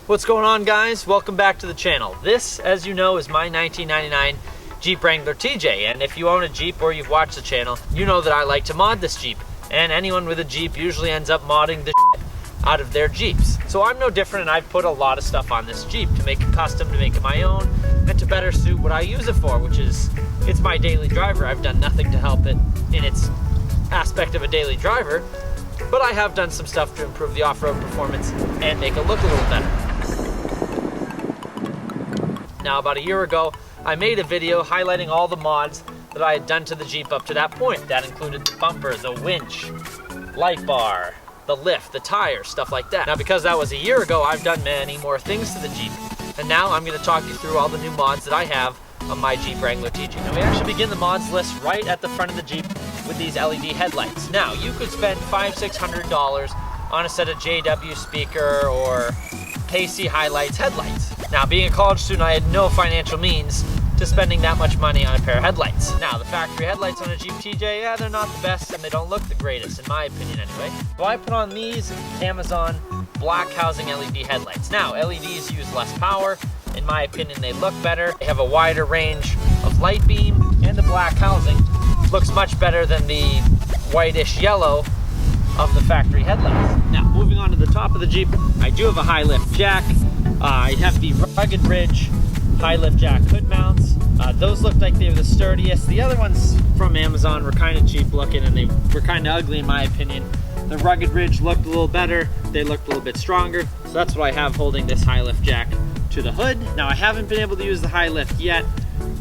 What's going on, guys? Welcome back to the channel. This, as you know, is my 1999 Jeep Wrangler TJ, and if you own a Jeep or you've watched the channel, you know that I like to mod this Jeep, and anyone with a Jeep usually ends up modding the shit out of their Jeeps. So I'm no different, and I've put a lot of stuff on this Jeep to make it custom, to make it my own, and to better suit what I use it for, which is, it's my daily driver. I've done nothing to help it in its aspect of a daily driver, but I have done some stuff to improve the off-road performance and make it look a little better. Now, about a year ago, I made a video highlighting all the mods that I had done to the Jeep up to that point. That included the bumper, the winch, light bar, the lift, the tires, stuff like that. Now, because that was a year ago, I've done many more things to the Jeep. And now I'm going to talk you through all the new mods that I have on my Jeep Wrangler TJ. Now, we actually begin the mods list right at the front of the Jeep with these LED headlights. Now, you could spend $500–600 on a set of JW speaker or KC Highlights headlights. Now, being a college student, I had no financial means to spending that much money on a pair of headlights. Now, the factory headlights on a Jeep TJ, yeah, they're not the best and they don't look the greatest, in my opinion anyway. So I put on these Amazon black housing LED headlights. Now, LEDs use less power. In my opinion, they look better. They have a wider range of light beam, and the black housing looks much better than the whitish yellow of the factory headlights. Now, moving on to the top of the Jeep, I do have a high lift jack. I have the Rugged Ridge high lift jack hood mounts. Those looked like they were the sturdiest. The other ones from Amazon were kind of cheap looking and they were kind of ugly in my opinion. The Rugged Ridge looked a little better. They looked a little bit stronger. So that's what I have holding this high lift jack to the hood. Now, I haven't been able to use the high lift yet.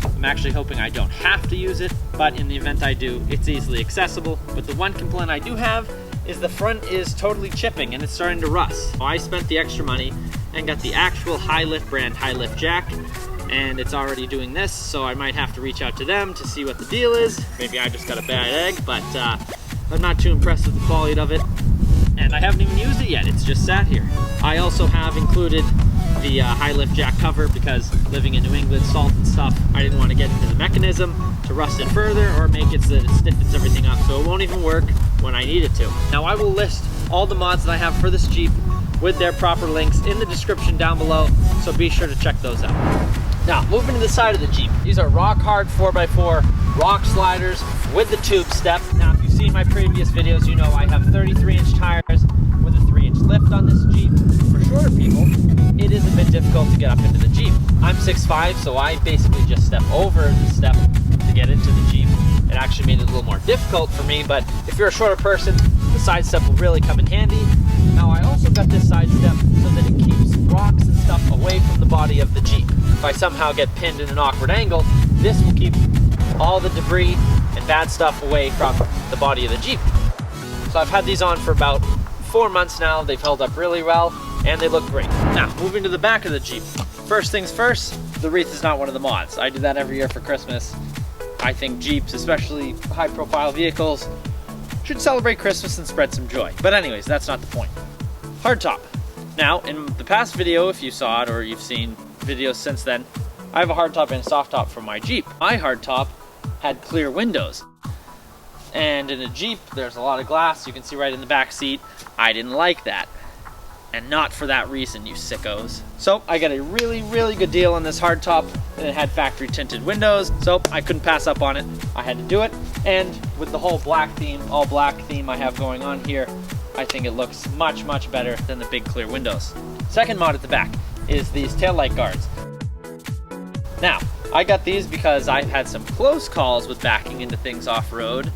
I'm actually hoping I don't have to use it, but in the event I do, it's easily accessible. But the one complaint I do have is the front is totally chipping and it's starting to rust. So I spent the extra money and got the actual high lift brand high lift jack, and it's already doing this, so I might have to reach out to them to see what the deal is. Maybe I just got a bad egg, but I'm not too impressed with the quality of it, and I haven't even used it yet. It's just sat here. I also have included the high lift jack cover because living in New England, salt and stuff, I didn't want to get into the mechanism to rust it further or make it so that it stiffens everything up, so it won't even work when I need it to. Now, I will list all the mods that I have for this Jeep with their proper links in the description down below, so be sure to check those out. Now, moving to the side of the Jeep, these are rock hard 4x4 rock sliders with the tube step. Now, if you've seen my previous videos, you know I have 33-inch tires with a 3-inch lift on this Jeep. For shorter people, it is a bit difficult to get up into the Jeep. I'm 6'5", so I basically just step over the step to get into the Jeep. It actually made it a little more difficult for me, but if you're a shorter person, the side step will really come in handy. Now, I also got this side step so that it keeps rocks and stuff away from the body of the Jeep. If I somehow get pinned in an awkward angle, this will keep all the debris and bad stuff away from the body of the Jeep. So I've had these on for about 4 months now. They've held up really well and they look great. Now, moving to the back of the Jeep. First things first, the wreath is not one of the mods. I do that every year for Christmas. I think Jeeps, especially high-profile vehicles, should celebrate Christmas and spread some joy. But anyways, that's not the point. Hardtop. Now, in the past video, if you saw it or you've seen videos since then, I have a hardtop and a soft top from my Jeep. My hardtop had clear windows. And in a Jeep, there's a lot of glass. You can see right in the back seat. I didn't like that. And not for that reason, you sickos. So I got a really, really good deal on this hardtop, and it had factory tinted windows, so I couldn't pass up on it. I had to do it, and with the whole black theme, all black theme I have going on here, I think it looks much, much better than the big clear windows. Second mod at the back is these taillight guards. Now, I got these because I've had some close calls with backing into things off-road.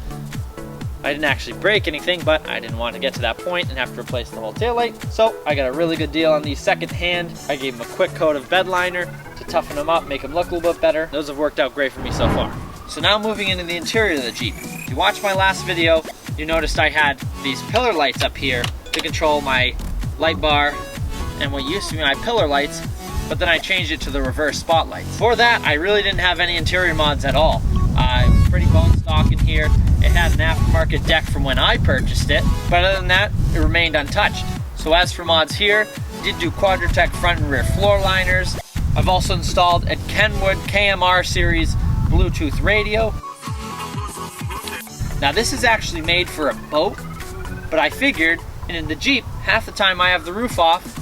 I didn't actually break anything, but I didn't want to get to that point and have to replace the whole taillight. So I got a really good deal on these second hand. I gave them a quick coat of bed liner to toughen them up, make them look a little bit better. Those have worked out great for me so far. So now moving into the interior of the Jeep. If you watched my last video, you noticed I had these pillar lights up here to control my light bar and what used to be my pillar lights, but then I changed it to the reverse spotlights. For that, I really didn't have any interior mods at all. It was pretty bone stock in here. It had an aftermarket deck from when I purchased it, but other than that, it remained untouched. So as for mods here, I did do Quadratec front and rear floor liners. I've also installed a Kenwood KMR series Bluetooth radio. Now, this is actually made for a boat, but I figured, and in the Jeep, half the time I have the roof off,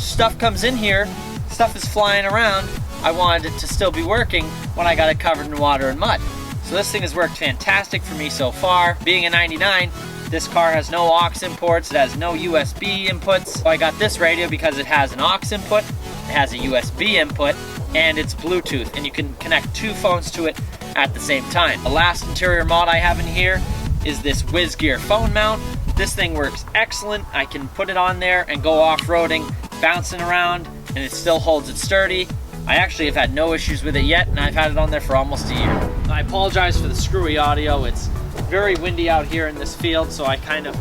stuff comes in here, stuff is flying around, I wanted it to still be working when I got it covered in water and mud. So this thing has worked fantastic for me so far. Being a 99, this car has no aux imports, it has no USB inputs. So I got this radio because it has an aux input, it has a USB input, and it's Bluetooth, and you can connect 2 phones to it at the same time. The last interior mod I have in here is this WizGear phone mount. This thing works excellent. I can put it on there and go off-roading, bouncing around, and it still holds it sturdy. I actually have had no issues with it yet, and I've had it on there for almost a year. I apologize for the screwy audio. It's very windy out here in this field, so I kind of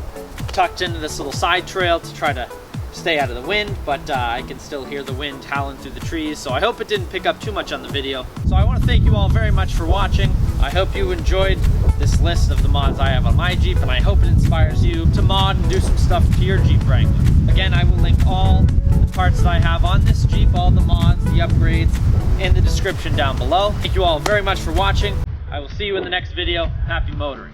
tucked into this little side trail to try to stay out of the wind, but I can still hear the wind howling through the trees, so I hope it didn't pick up too much on the video. So I want to thank you all very much for watching. I hope you enjoyed this list of the mods I have on my Jeep, and I hope it inspires you to mod and do some stuff to your Jeep Wrangler. Again, I will link all the parts that I have on this Jeep, all the mods, the upgrades, in the description down below. Thank you all very much for watching. I will see you in the next video. Happy motoring.